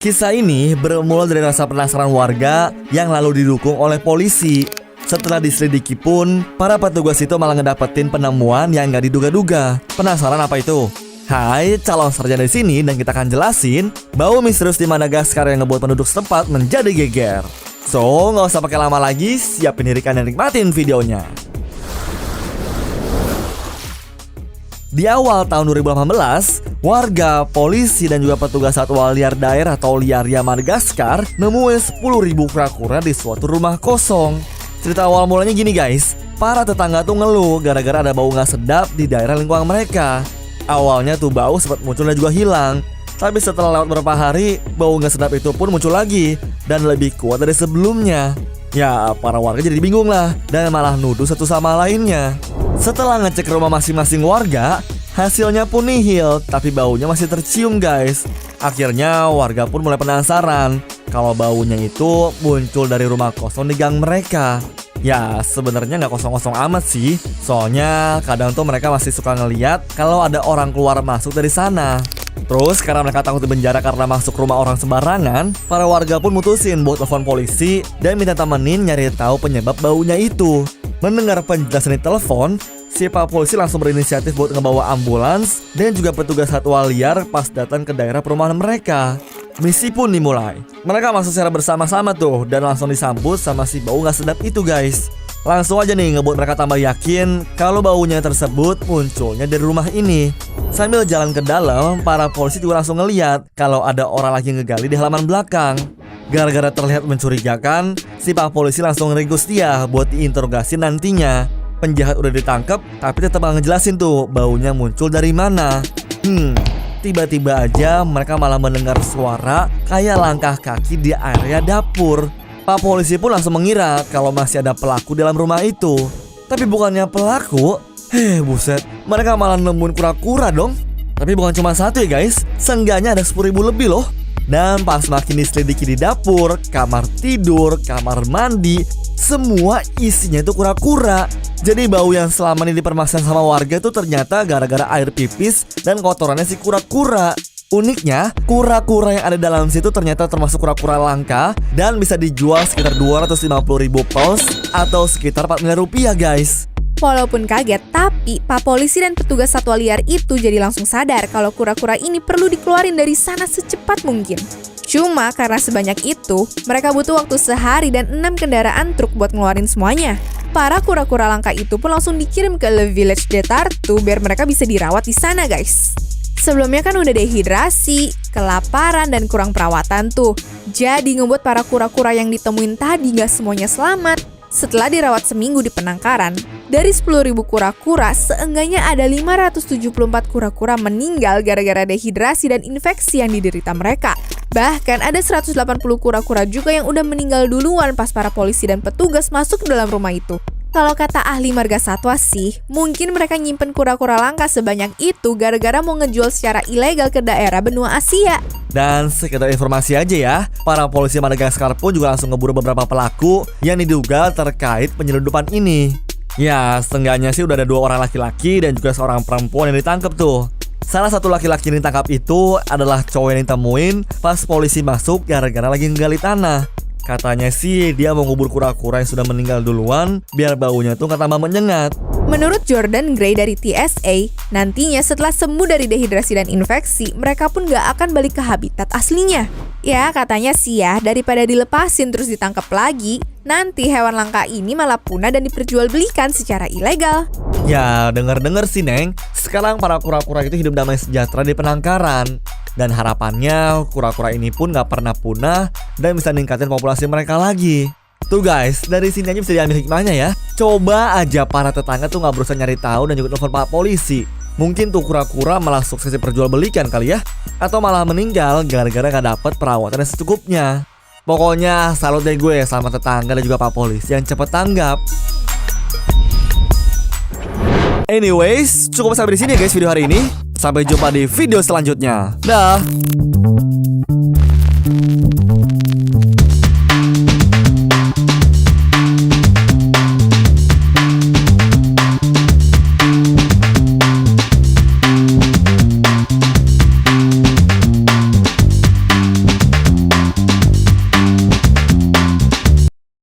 Kisah ini bermula dari rasa penasaran warga yang lalu didukung oleh polisi. Setelah diselidiki pun, para petugas itu malah ngedapetin penemuan yang gak diduga-duga. Penasaran apa itu? Hai, calon sarjana di sini dan kita akan jelasin bau misterius di Madagaskar yang ngebuat penduduk setempat menjadi geger. So, nggak usah pakai lama lagi, siapin diri kalian dan nikmatin videonya. Di awal tahun 2018, warga, polisi, dan juga petugas satwa liar daerah atau Liaria Madagaskar nemuin 10.000 kura-kura di suatu rumah kosong. Cerita awal mulanya gini guys, para tetangga tuh ngeluh gara-gara ada bau gak sedap di daerah lingkungan mereka. Awalnya tuh bau sempat muncul dan juga hilang, tapi setelah lewat beberapa hari, bau gak sedap itu pun muncul lagi dan lebih kuat dari sebelumnya. Ya, para warga jadi bingung lah dan malah nuduh satu sama lainnya. Setelah ngecek rumah masing-masing warga, hasilnya pun nihil, tapi baunya masih tercium guys. Akhirnya warga pun mulai penasaran kalau baunya itu muncul dari rumah kosong di gang mereka. Ya sebenarnya nggak kosong-kosong amat sih, soalnya kadang tuh mereka masih suka ngeliat kalau ada orang keluar masuk dari sana. Terus karena mereka takut dipenjara karena masuk rumah orang sembarangan, para warga pun mutusin buat telepon polisi dan minta temenin nyari tahu penyebab baunya itu. Mendengar penjelasan di telepon, si Pak Polisi langsung berinisiatif buat ngebawa ambulans dan juga petugas satwa liar pas datang ke daerah perumahan mereka. Misi pun dimulai. Mereka masuk secara bersama-sama tuh dan langsung disambut sama si bau gak sedap itu guys. Langsung aja nih ngebuat mereka tambah yakin kalau baunya tersebut munculnya dari rumah ini. Sambil jalan ke dalam, para polisi juga langsung ngeliat kalau ada orang lagi ngegali di halaman belakang. Gara-gara terlihat mencurigakan, si Pak Polisi langsung ngeringkus dia buat diinterogasi nantinya. Penjahat udah ditangkap, tapi tetap gak ngejelasin tuh baunya muncul dari mana. Tiba-tiba aja mereka malah mendengar suara kayak langkah kaki di area dapur. Pak Polisi pun langsung mengira kalau masih ada pelaku dalam rumah itu. Tapi bukannya pelaku, buset, mereka malah nemuin kura-kura dong. Tapi bukan cuma satu ya guys, seenggaknya ada 10.000 lebih loh. Dan pas makin diselidiki di dapur, kamar tidur, kamar mandi, semua isinya itu kura-kura. Jadi bau yang selama ini dipermasalahkan sama warga itu ternyata gara-gara air pipis dan kotorannya si kura-kura. Uniknya, kura-kura yang ada dalam situ ternyata termasuk kura-kura langka dan bisa dijual sekitar 250.000 pounds atau sekitar 4 miliar rupiah guys. Walaupun kaget, tapi Pak Polisi dan petugas satwa liar itu jadi langsung sadar kalau kura-kura ini perlu dikeluarin dari sana secepat mungkin. Cuma karena sebanyak itu, mereka butuh waktu sehari dan 6 kendaraan truk buat ngeluarin semuanya. Para kura-kura langka itu pun langsung dikirim ke Le Village de Tartu biar mereka bisa dirawat di sana guys. Sebelumnya kan udah dehidrasi, kelaparan, dan kurang perawatan tuh. Jadi ngebuat para kura-kura yang ditemuin tadi gak semuanya selamat. Setelah dirawat seminggu di penangkaran, dari 10.000 kura-kura, seenggaknya ada 574 kura-kura meninggal gara-gara dehidrasi dan infeksi yang diderita mereka. Bahkan ada 180 kura-kura juga yang udah meninggal duluan pas para polisi dan petugas masuk ke dalam rumah itu. Kalau kata ahli marga satwa sih, mungkin mereka nyimpen kura-kura langka sebanyak itu gara-gara mau ngejual secara ilegal ke daerah benua Asia. Dan sekedar informasi aja ya, para polisi Madagaskar pun juga langsung ngeburu beberapa pelaku yang diduga terkait penyelundupan ini. Ya, setengahnya sih udah ada 2 orang laki-laki dan juga seorang perempuan yang ditangkap tuh. Salah satu laki-laki yang ditangkap itu adalah cowok yang ditemuin pas polisi masuk gara-gara lagi nggali tanah. Katanya sih dia mau ngubur kura-kura yang sudah meninggal duluan biar baunya tuh gak tambah menyengat. Menurut Jordan Gray dari TSA, nantinya setelah sembuh dari dehidrasi dan infeksi, mereka pun gak akan balik ke habitat aslinya. Ya katanya sih ya, daripada dilepasin terus ditangkap lagi, nanti hewan langka ini malah punah dan diperjualbelikan secara ilegal. Ya denger-denger sih Neng, sekarang para kura-kura itu hidup damai sejahtera di penangkaran. Dan harapannya kura-kura ini pun gak pernah punah dan bisa ningkatin populasi mereka lagi. Tuh guys, dari sini aja bisa diambil hikmahnya ya. Coba aja para tetangga tuh gak berusaha nyari tahu dan juga telepon Pak Polisi. Mungkin tuh kura-kura malah sukses diperjualbelikan kali ya. Atau malah meninggal gara-gara gak dapet perawatan yang secukupnya. Pokoknya salut deh gue sama tetangga dan juga Pak Polisi yang cepet tanggap. Anyways, cukup sampai di sini ya guys video hari ini. Sampai jumpa di video selanjutnya. Dah.